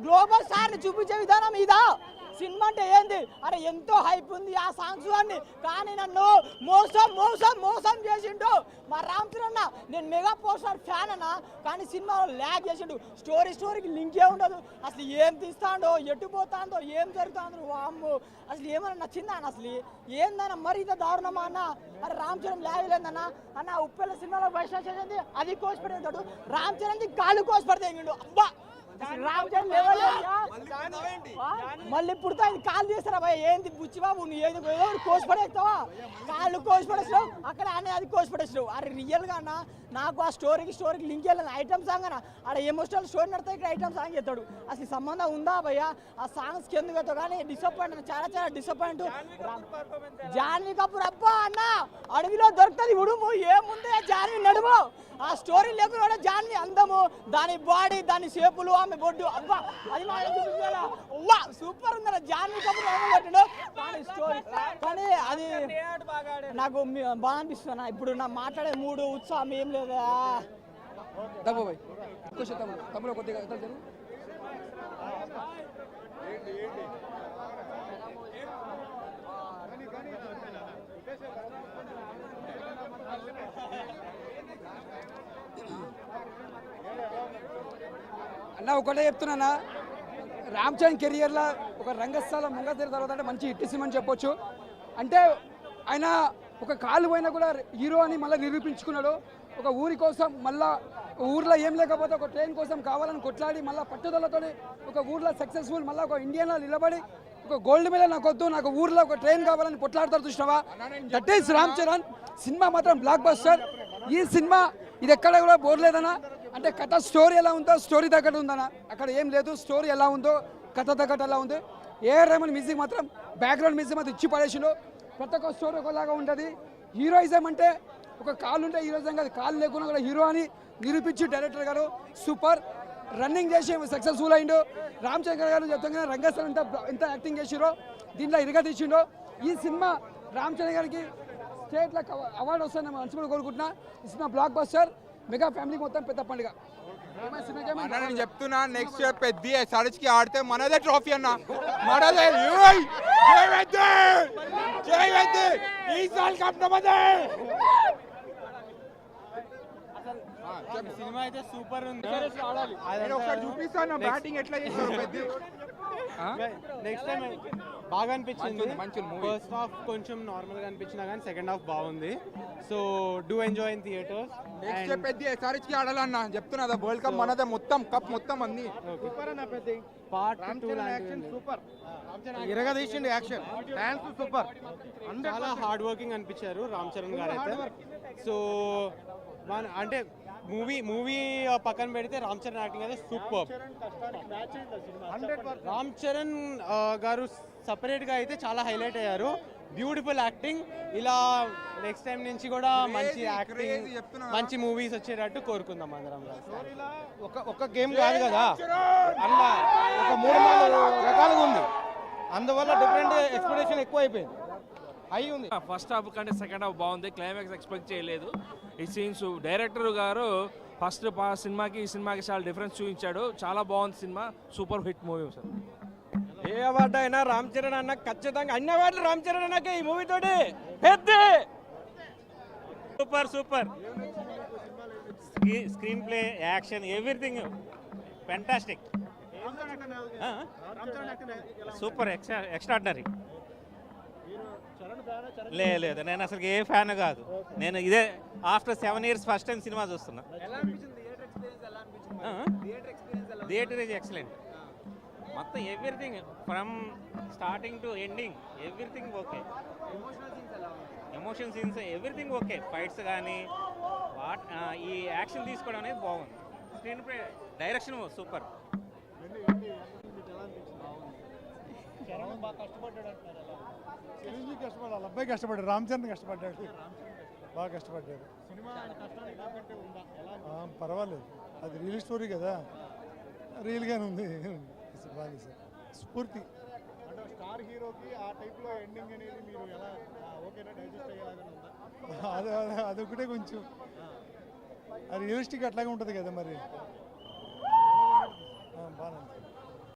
global స్టార్ని చూపించే విధానం ఇదా సినిమా అంటే ఏంది అరే ఎంతో హైప్ ఉంది ఆ సాంగ్స్ అన్ని కానీ నన్ను మోసం మోసం మోసం చేసిండు మా రామ్ చరణ్ నేను మెగా పోస్టర్ ఫ్యాన్ అన్న కానీ సినిమాలో ల్యాగ్ చేసిండు స్టోరీకి లింకే ఉండదు అసలు ఏం తీస్తాడో ఎటు పోతాందో ఏం జరుగుతుందో వామ్మో అసలు ఏమన్నా నచ్చిందా అన్న అసలు ఏందన్న మరి ఇంత దారుణమా అన్న అరే రామ్ చరణ్ ల్యాగ్ లేదన్న అన్న ఉప్పెల్ల సినిమాలో వైష్ణవ్ చేసింది అది కోసి పెడతాడు రామ్ చరణ్ కాళ్ళు కోసి పెడతాడు అబ్బా రామ్ చరణ్ మళ్ళీ ఇప్పుడు కాలు తీస్తారా భయ ఏంది బుచ్చిబాబు నువ్వు ఏది కోసి పడేస్తావా కాళ్ళు కోసి పడేసినావు అక్కడ అనే అది కోసి పడేసినావు అరే రియల్గా అన్న నాకు ఆ స్టోరీకి లింక్ వెళ్ళదు ఐటమ్ సాంగ్ అన్న అక్కడ ఎమోషనల్ స్టోరీ నడతాయి ఇక్కడ ఐటమ్ సాంగ్ చేస్తాడు అసలు సంబంధం ఉందా భయ్య ఆ సాంగ్స్కి ఎందుకు అవుతావు కానీ డిసప్పాయింట్ అన్న చాలా డిసప్పాయింట్ జాన్వీ కపూర్ అబ్బా అన్న అడవిలో దొరుకుతుంది ఉడుము ఏముంది జాన్వీ నడుము ఆ స్టోరీ లేకుండా జాన్వీ అందము దాని బాడీ దాని షేపులు ఆమె బొడ్డు అబ్బా అది మా సూపర్ ఉందన్న జాన్వీ కపూర్ ఏమో కానీ స్టోరీ కానీ అది నాకు బాగా అనిపిస్తున్నా ఇప్పుడు నా మాట్లాడే మూడు ఉత్సాహం ఏం లేదా తమ్ముడు కొద్దిగా అన్న ఒకటే చెప్తున్నా రామ్ చరణ్ కెరియర్లో ఒక రంగస్థలం ముంగతీర తర్వాత అంటే మంచి హిట్ సినిమా అని చెప్పొచ్చు అంటే ఆయన ఒక కాలు పోయినా కూడా హీరో అని మళ్ళీ నిరూపించుకున్నాడు ఒక ఊరి కోసం మళ్ళా ఊర్లో ఏం లేకపోతే ఒక ట్రైన్ కోసం కావాలని కొట్లాడి మళ్ళీ పట్టుదలతో ఒక ఊర్లో సక్సెస్ఫుల్ మళ్ళీ ఒక ఇండియన్లో నిలబడి ఒక గోల్డ్ మెడల్ నాకు వద్దు నాకు ఊర్లో ఒక ట్రైన్ కావాలని కొట్లాడతారు చూసినావా that is Ram Charan cinema మాత్రం బ్లాక్ బస్టర్ ఈ సినిమా ఇది ఎక్కడ కూడా బోర్లేదనా అంటే కథ స్టోరీ ఎలా ఉందో స్టోరీ తగ్గట్టు ఉందనా అక్కడ ఏం లేదు స్టోరీ ఎలా ఉందో కథ తగ్గట్టు ఎలా ఉంది ఏఆర్ రెహమాన్ మ్యూజిక్ మాత్రం బ్యాక్గ్రౌండ్ మ్యూజిక్ మాత్రం ఇచ్చి పడేసిండు ప్రతి ఒక్క స్టోరీ ఒకలాగా ఉంటుంది హీరోయిజం అంటే ఒక కాలు ఉంటే హీరోయిజం కాదు కాలు లేకుండా కూడా హీరో అని నిరూపించి డైరెక్టర్ గారు సూపర్ రన్నింగ్ చేసి సక్సెస్ఫుల్ అయిండు రామ్ చరణ్ గారు చెప్తాను రంగస్థలం ఎంత యాక్టింగ్ చేసిరో దీంట్లో ఇరుగా తీసిండో ఈ సినిమా రామ్ చరణ్ గారికి స్టేట్లో అవార్డు వస్తుందని మనసులో కోరుకుంటున్నా ఈ cinema block buster mega family మొత్తం పెద్ద పండుగ నేను చెప్తున్నా నెక్స్ట్ పెద్ద ఎస్ఆర్హెచ్కి ఆడితే మనదే ట్రోఫీ అన్న మనదే సినిమా అయితే సూపర్ ఉంది ఒకసారి చూపిస్తాను బ్యాటింగ్ ఎట్లా చేస్తారు నెక్స్ట్ టైం బాగా అనిపించింది ఫస్ట్ హాఫ్ కొంచెం నార్మల్ గా అనిపించినా కానీ సెకండ్ హాఫ్ బాగుంది so do enjoy in theatres next పెద్ద ఎస్ఆర్హెచ్ కి ఆడాలన్నా చెప్తున్నా వరల్డ్ కప్ మనదే మొత్తం కప్ మొత్తం అన్ని సూపర్ అన్న పెద్ద పార్ట్ 2 యాక్షన్ సూపర్ ఇరగదీసిండు యాక్షన్ డాన్స్ సూపర్ చాలా హార్డ్ వర్కింగ్ అనిపించారు రామ్ చరణ్ గారు అయితే సో అంటే మూవీ పక్కన పెడితే రామ్ చరణ్ యాక్టింగ్ అయితే సూపర్ రామ్ చరణ్ గారు సపరేట్గా అయితే చాలా హైలైట్ అయ్యారు బ్యూటిఫుల్ యాక్టింగ్ ఇలా నెక్స్ట్ టైం నుంచి కూడా మంచి యాక్టింగ్ మంచి మూవీస్ వచ్చేటట్టు కోరుకుందాం అందరం ఒక గేమ్ కాదు కదా అలా ఒక 3-4 రకాలుగా ఉంది అందువల్ల డిఫరెంట్ ఎక్స్పెక్టేషన్ ఎక్కువ అయిపోయింది అయి ఉంది ఫస్ట్ హాఫ్ కంటే సెకండ్ హాఫ్ బాగుంది క్లైమాక్స్ ఎక్స్పెక్ట్ చేయలేదు ఈ సీన్స్ డైరెక్టర్ గారు ఫస్ట్ సినిమాకి ఈ సినిమాకి చాలా డిఫరెన్స్ చూపించాడు చాలా బాగుంది cinema super hit movie sir ఏ అవార్డు అయినా రామ్ చరణ్ అన్న ఖచ్చితంగా అన్ని అవార్డులు రామ్ చరణ్ అన్నకే ఈ మూవీ తోటి పెద్ద super screen play action everything fantastic super extraordinary లేదు నేను అసలు ఏ ఫ్యాన్ కాదు నేను ఇదే after 7 years first time cinema చూస్తున్నా థియేటర్ ఈజ్ ఎక్సలెంట్ మొత్తం everything from starting to ending everything okay emotion scenes everything okay fights కానీ ఈ యాక్షన్ తీసుకోవడం అనేది బాగుంది స్క్రీన్ ప్లే డైరెక్షన్ సూపర్ కష్టపడ్డాడు అబ్బాయి కష్టపడ్డాడు రామ్ చరణ్ కష్టపడ్డాడు బాగా కష్టపడ్డాడు పర్వాలేదు అది రియల్ స్టోరీ కదా రియల్గానే ఉంది బాగా సార్ స్ఫూర్తి స్టార్ హీరోకి ఆ టైప్లో ఎండింగ్ అనేది మీరు ఎలా ఓకేనా డైజెస్ట్ అయ్యేలాగా అదే అదొకటే కొంచెం రియలిస్టిక్ అట్లాగే ఉంటుంది కదా మరి బాగా